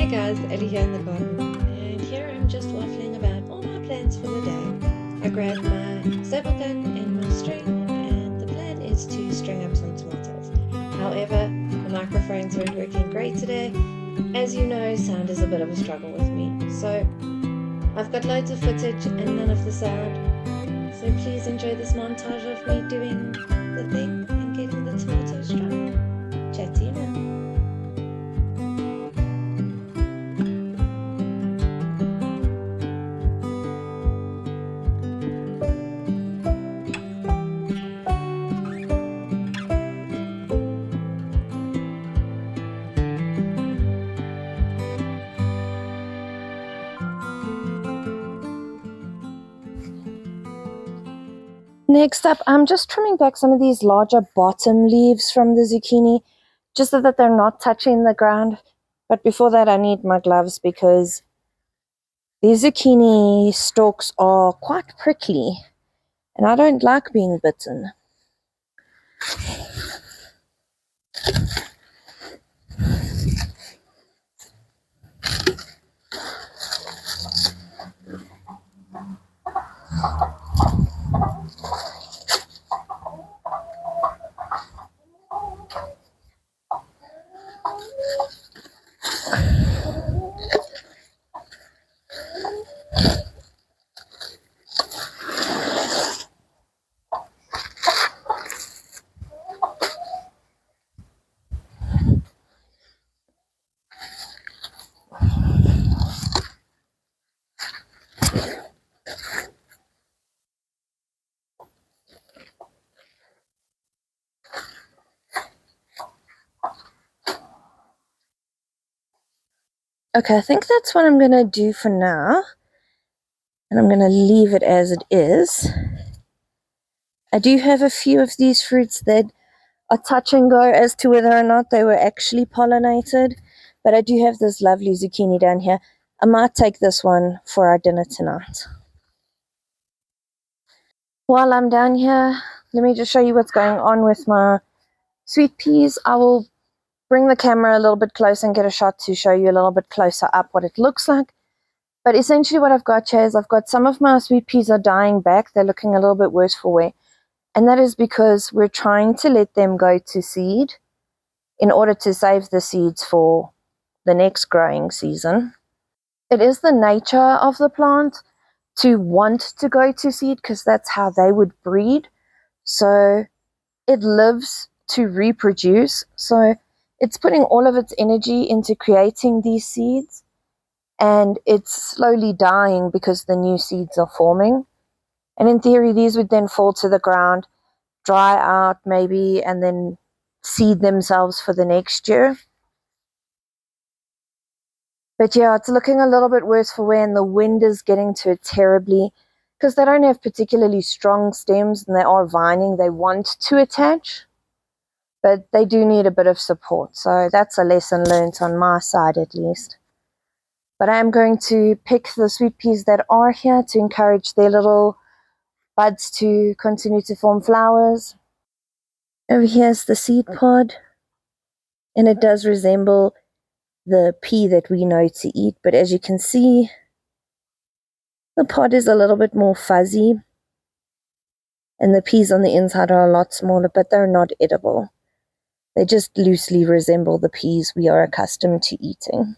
guys, Ellie here in the garden, and here I'm just waffling about all my plans for the day. I grabbed my staple gun and my string, and the plan is to string up some tomatoes. However, the microphones weren't working great today. As you know, sound is a bit of a struggle with me, so I've got loads of footage and none of the sound. So please enjoy this montage of me doing the thing and getting the tomatoes strung. Chat to you now. Next up, I'm just trimming back some of these larger bottom leaves from the zucchini, just so that they're not touching the ground. But before that, I need my gloves because these zucchini stalks are quite prickly, and I don't like being bitten. Okay, I think that's what I'm going to do for now. And I'm going to leave it as it is. I do have a few of these fruits that are touch and go as to whether or not they were actually pollinated. But I do have this lovely zucchini down here. I might take this one for our dinner tonight. While I'm down here, let me just show you what's going on with my sweet peas. I will bring the camera a little bit closer and get a shot to show you a little bit closer up what it looks like. But essentially what I've got here is I've got some of my sweet peas are dying back. They're looking a little bit worse for wear. And that is because we're trying to let them go to seed in order to save the seeds for the next growing season. It is the nature of the plant to want to go to seed because that's how they would breed. So it lives to reproduce. So it's putting all of its energy into creating these seeds, and it's slowly dying because the new seeds are forming. And in theory, these would then fall to the ground, dry out maybe, and then seed themselves for the next year. But yeah, it's looking a little bit worse for wear, and the wind is getting to it terribly because they don't have particularly strong stems and they are vining. They want to attach, but they do need a bit of support. So that's a lesson learned on my side at least. But I am going to pick the sweet peas that are here to encourage their little buds to continue to form flowers. Over here is the seed pod, and it does resemble the pea that we know to eat, but as you can see, the pod is a little bit more fuzzy, and the peas on the inside are a lot smaller, but they're not edible. They just loosely resemble the peas we are accustomed to eating.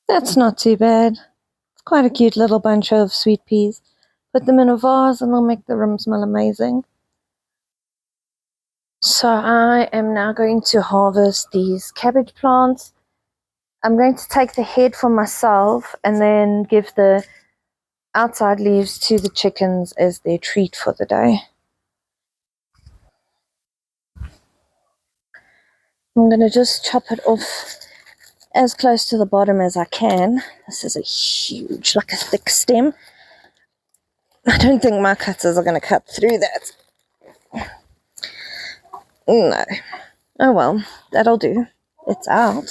That's not too bad. It's quite a cute little bunch of sweet peas. Put them in a vase and they'll make the room smell amazing. So I am now going to harvest these cabbage plants. I'm going to take the head for myself and then give the outside leaves to the chickens as their treat for the day. I'm going to just chop it off as close to the bottom as I can. This is a huge, like a thick stem. I don't think my cutters are going to cut through that. No. Oh well, that'll do. It's out.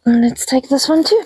And let's take this one too.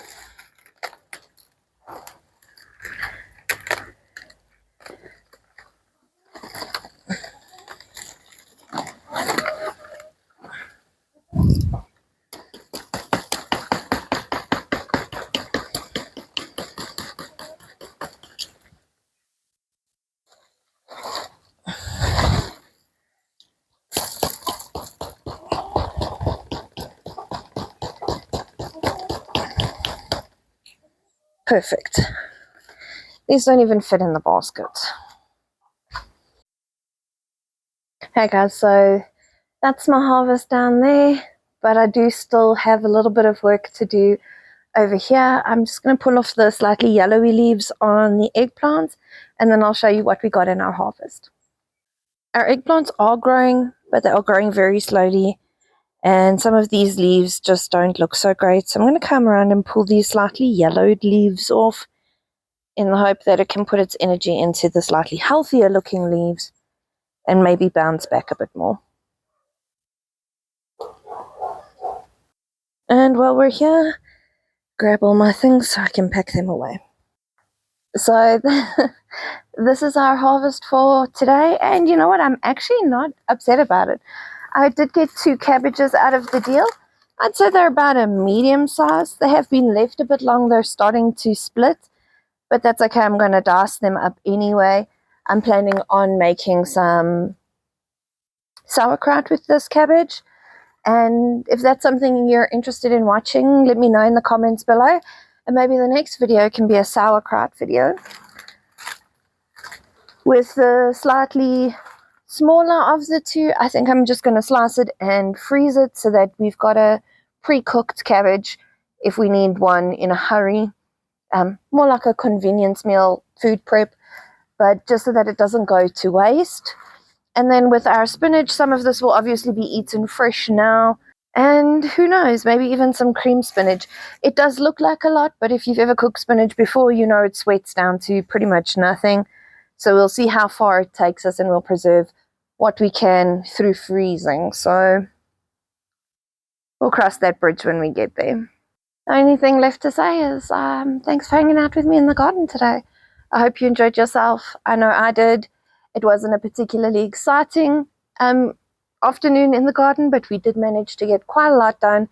Perfect. These don't even fit in the basket. Hey guys, so that's my harvest down there, but I do still have a little bit of work to do over here. I'm just going to pull off the slightly yellowy leaves on the eggplants, and then I'll show you what we got in our harvest. Our eggplants are growing, but they are growing very slowly, and some of these leaves just don't look so great. So I'm going to come around and pull these slightly yellowed leaves off in the hope that it can put its energy into the slightly healthier looking leaves and maybe bounce back a bit more. And while we're here, grab all my things so I can pack them away. So this is our harvest for today, and you know what, I'm actually not upset about it. I did get 2 cabbages out of the deal. I'd say they're about a medium size. They have been left a bit long. They're starting to split, but that's okay. I'm going to dice them up anyway. I'm planning on making some sauerkraut with this cabbage, and if that's something you're interested in watching, let me know in the comments below, and maybe the next video can be a sauerkraut video with the slightly smaller of the two. I think I'm just going to slice it and freeze it so that we've got a pre-cooked cabbage if we need one in a hurry. More like a convenience meal food prep, but just so that it doesn't go to waste. And then with our spinach, some of this will obviously be eaten fresh now. And who knows, maybe even some cream spinach. It does look like a lot, but if you've ever cooked spinach before, you know it sweats down to pretty much nothing. So we'll see how far it takes us, and we'll preserve what we can through freezing. So we'll cross that bridge when we get there. The only thing left to say is thanks for hanging out with me in the garden today. I hope you enjoyed yourself. I know I did. It wasn't a particularly exciting afternoon in the garden, but we did manage to get quite a lot done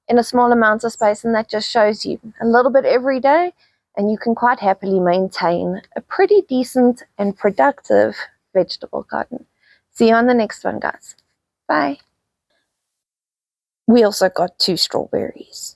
in a small amount of space, and that just shows you a little bit every day, and you can quite happily maintain a pretty decent and productive vegetable garden. See you on the next one, guys. Bye. We also got 2 strawberries.